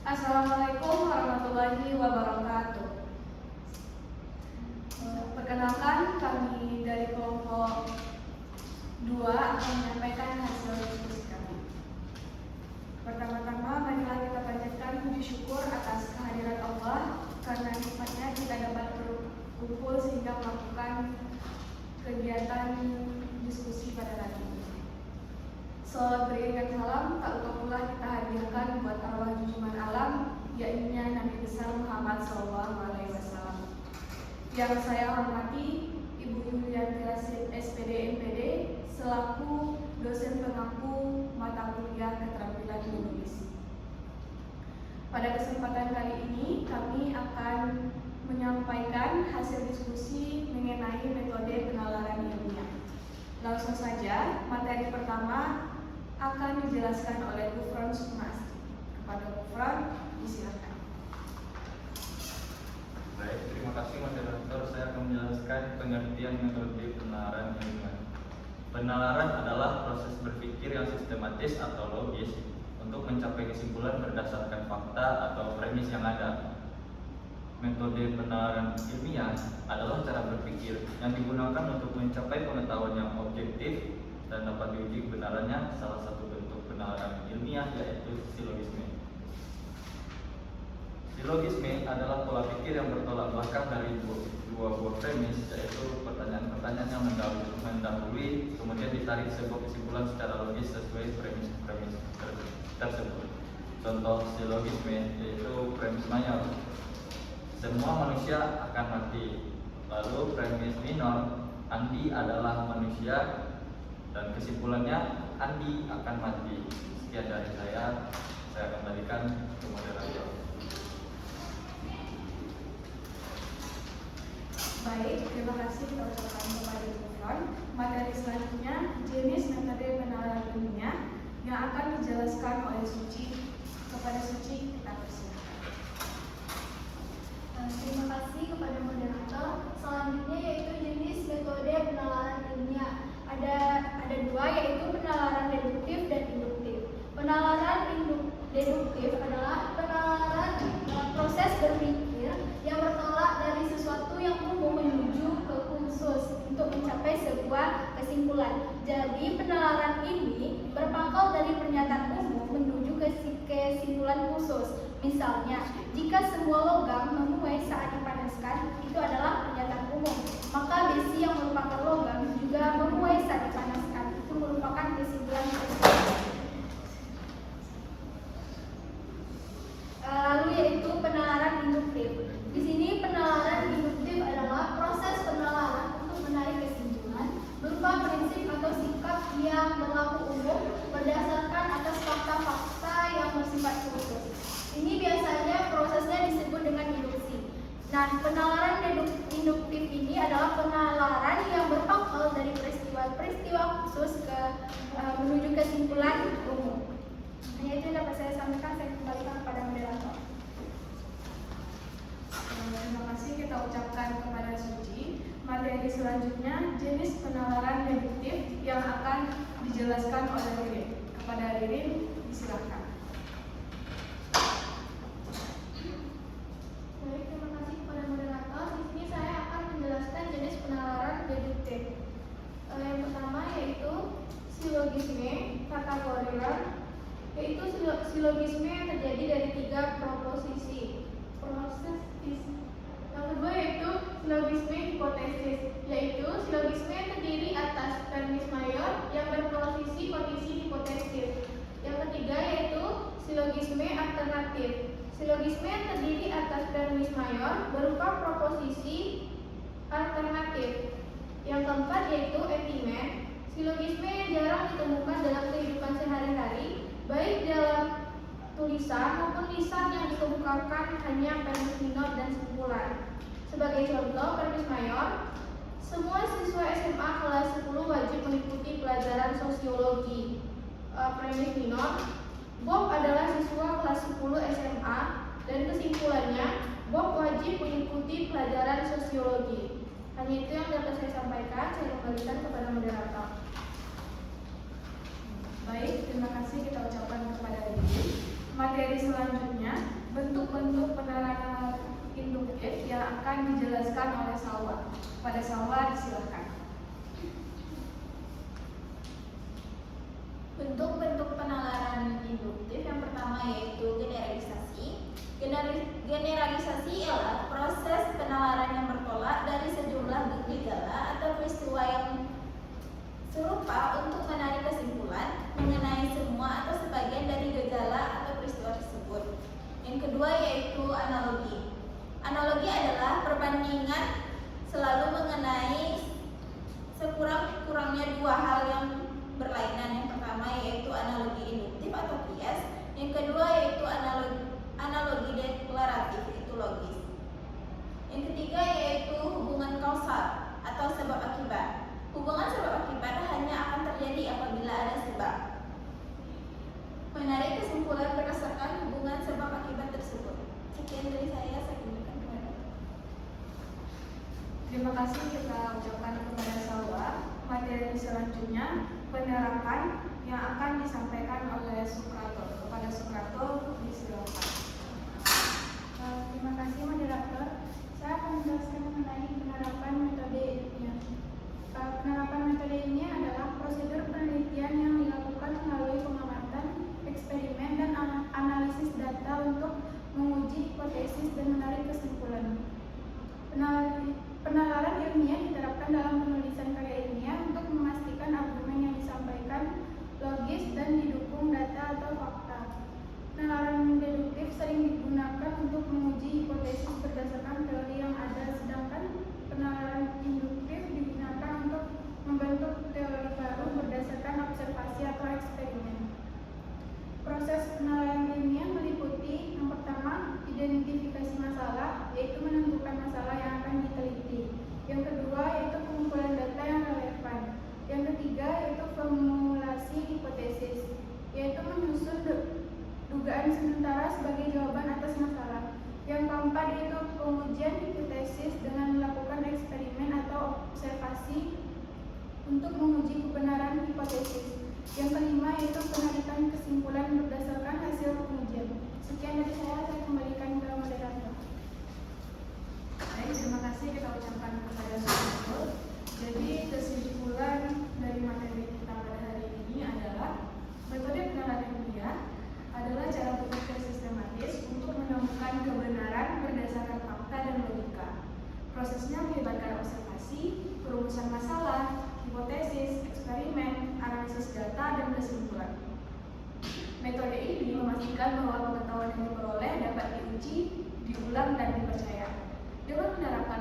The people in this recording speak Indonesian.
Assalamualaikum warahmatullahi wabarakatuh. Perkenalkan, kami dari kelompok 2 akan menyampaikan hasil diskusi kami. Pertama-tama, marilah kita panjatkan puji syukur atas kehadiran Allah karena nikmatnya kita dapat berkumpul sehingga melakukan kegiatan diskusi pada hari ini. Salawat beriringan salam tak lupa pula kita hadiahkan buat arwah junjungan alam, yaitu Nabi besar Muhammad SAW. Yang saya hormati Ibu Yulianti Rasid SPD MPD selaku dosen pengampu mata kuliah keterampilan menulis. Pada kesempatan kali ini kami akan menyampaikan hasil diskusi mengenai metode penalaran ilmiah. Langsung saja, materi pertama akan dijelaskan oleh Gufron Sukmasti. Kepada Gufron, disilakan. Baik, terima kasih moderator. Saya akan menjelaskan pengertian metode penalaran ilmiah. Penalaran adalah proses berpikir yang sistematis atau logis untuk mencapai kesimpulan berdasarkan fakta atau premis yang ada. Metode penalaran ilmiah adalah cara berpikir yang digunakan untuk mencapai pengetahuan yang objektif dan dapat diuji kebenarannya. Salah satu bentuk penalaran ilmiah yaitu silogisme. Silogisme adalah pola pikir yang bertolak belakang dari dua buah premis, yaitu pertanyaan-pertanyaan yang mendahului, kemudian ditarik sebuah kesimpulan secara logis sesuai premis-premis tersebut. Contoh silogisme yaitu premis mayor, semua manusia akan mati. Lalu premis minor, Andi adalah manusia, dan kesimpulannya Andi akan mati. Sekian dari saya kembalikan ke moderator. Baik, terima kasih kita ucapkan kepada Gufron. Materi selanjutnya jenis metode penalaran ilmiah yang akan dijelaskan oleh Suci. Kepada Suci kita persilakan. Terima kasih kepada moderator. Selanjutnya yaitu jenis metode penalaran ilmiah. Ada dua, yaitu penalaran deduktif dan induktif. Penalaran deduktif adalah penalaran proses berpikir yang bertolak dari sesuatu yang umum menuju ke khusus untuk mencapai sebuah kesimpulan. Jadi penalaran ini berpangkal dari pernyataan umum menuju ke kesimpulan khusus. Misalnya, jika semua logam memuai saat dipanaskan, itu adalah pernyataan umum. Maka besi yang merupakan logam juga memuai saat dipanaskan. Itu merupakan kesimpulan khusus. Lalu yaitu penalaran induktif. Di sini penalaran induktif adalah proses penalaran untuk menarik kesimpulan berupa prinsip atau sikap yang berlaku umum berdasarkan atas fakta-fakta yang bersifat khusus. Ini biasanya prosesnya disebut dengan induksi. Nah, penalaran induktif ini adalah penalaran yang berpangkal dari peristiwa-peristiwa khusus menuju kesimpulan umum. Hanya itu yang dapat saya sampaikan. Saya kembalikan kepada moderator. Terima kasih kita ucapkan kepada Suci. Materi selanjutnya jenis penalaran deduktif yang akan dijelaskan oleh Ririn. Kepada Ririn, disilakan. Baik, terima kasih kepada moderator. Di sini saya akan menjelaskan jenis penalaran deduktif. Yang pertama yaitu silogisme kategorial, yaitu silogisme yang terjadi dari 3 proposisi. Yang kedua yaitu silogisme hipotesis, yaitu silogisme yang terdiri atas premis mayor yang berposisi kondisi hipotesis. Yang ketiga yaitu silogisme alternatif. Silogisme yang terdiri atas premis mayor berupa proposisi alternatif. Yang keempat yaitu etimen, silogisme yang jarang ditemukan dalam kehidupan sehari-hari, baik dalam tulisan maupun lisan yang dikemukakan hanya premis minor dan simpulan. Sebagai contoh premis mayor, semua siswa SMA kelas 10 wajib mengikuti pelajaran sosiologi. Premis minor, Bob adalah siswa kelas 10 SMA, dan kesimpulannya, Bob wajib mengikuti pelajaran sosiologi. Hanya itu yang dapat saya sampaikan. Saya kembalikan kepada moderator. Baik, terima kasih kita ucapkan kepada Ririn. Materi selanjutnya bentuk penerapan induktif yang akan dijelaskan oleh Salwa. Pada Salwa, silakan. Bentuk-bentuk penalaran induktif yang pertama yaitu generalisasi. Generalisasi ialah proses penalaran yang bertolak dari sejumlah gejala atau peristiwa yang serupa untuk menarik kesimpulan mengenai semua atau sebagian dari gejala atau peristiwa tersebut. Yang kedua yaitu analogi. Analogi adalah perbandingan selalu mengenai sekurang-kurangnya dua hal yang berlainan. Yang pertama yaitu analogi induktif atau kias. Yang kedua yaitu analogi deklaratif, itu logis. Yang ketiga yaitu hubungan kausal atau sebab akibat. Hubungan sebab akibat hanya akan terjadi apabila ada sebab. Menarik kesimpulan berdasarkan hubungan sebab akibat tersebut. Sekian dari saya kembalikan kepada. Terima kasih kita ucapkan kepada Salwa. Materi selanjutnya penerapan yang akan disampaikan oleh Suprato. Kepada Suprato, disilakan. Terima kasih moderator. Saya akan menjelaskan mengenai penerapan metode ilmiah. Penerapan metode ini adalah prosedur penelitian yang dilakukan melalui pengamatan, eksperimen, dan analisis data untuk menguji hipotesis dan menarik kesimpulan. Penalaran ilmiah diterapkan dalam penulisan karya ilmiah untuk memastikan argumen yang disampaikan logis dan didukung data atau fakta. Penalaran deduktif sering digunakan untuk menguji hipotesis berdasarkan teori yang ada, sedangkan penalaran induktif digunakan untuk membentuk teori baru berdasarkan observasi atau eksperimen. Proses penalaran ilmiah meliputi yang pertama, identifikasi masalah, yaitu menentukan masalah yang akan diteliti. Yang kedua, yaitu pengumpulan data yang relevan. Yang ketiga, yaitu formulasi hipotesis, yaitu menyusun dugaan sementara sebagai jawaban atas masalah. Yang keempat, yaitu pengujian hipotesis dengan melakukan eksperimen atau observasi untuk menguji kebenaran hipotesis. Yang kelima, yaitu penarikan kesimpulan berdasarkan hasil pengujian. Sekian dari saya kembalikan ke moderator. Baik, terima kasih kita ucapkan kepada Suprato. Jadi kesimpulan dari materi kita pada hari ini adalah metode penalaran ilmiah adalah cara berpikir sistematis untuk menemukan kebenaran berdasarkan fakta dan logika. Prosesnya melibatkan observasi, perumusan masalah, hipotesis, eksperimen, analisis data, dan kesimpulan. Metode ini memastikan bahwa pengetahuan yang diperoleh dapat diuji, diulang, dan dipercaya. Dengan menerapkan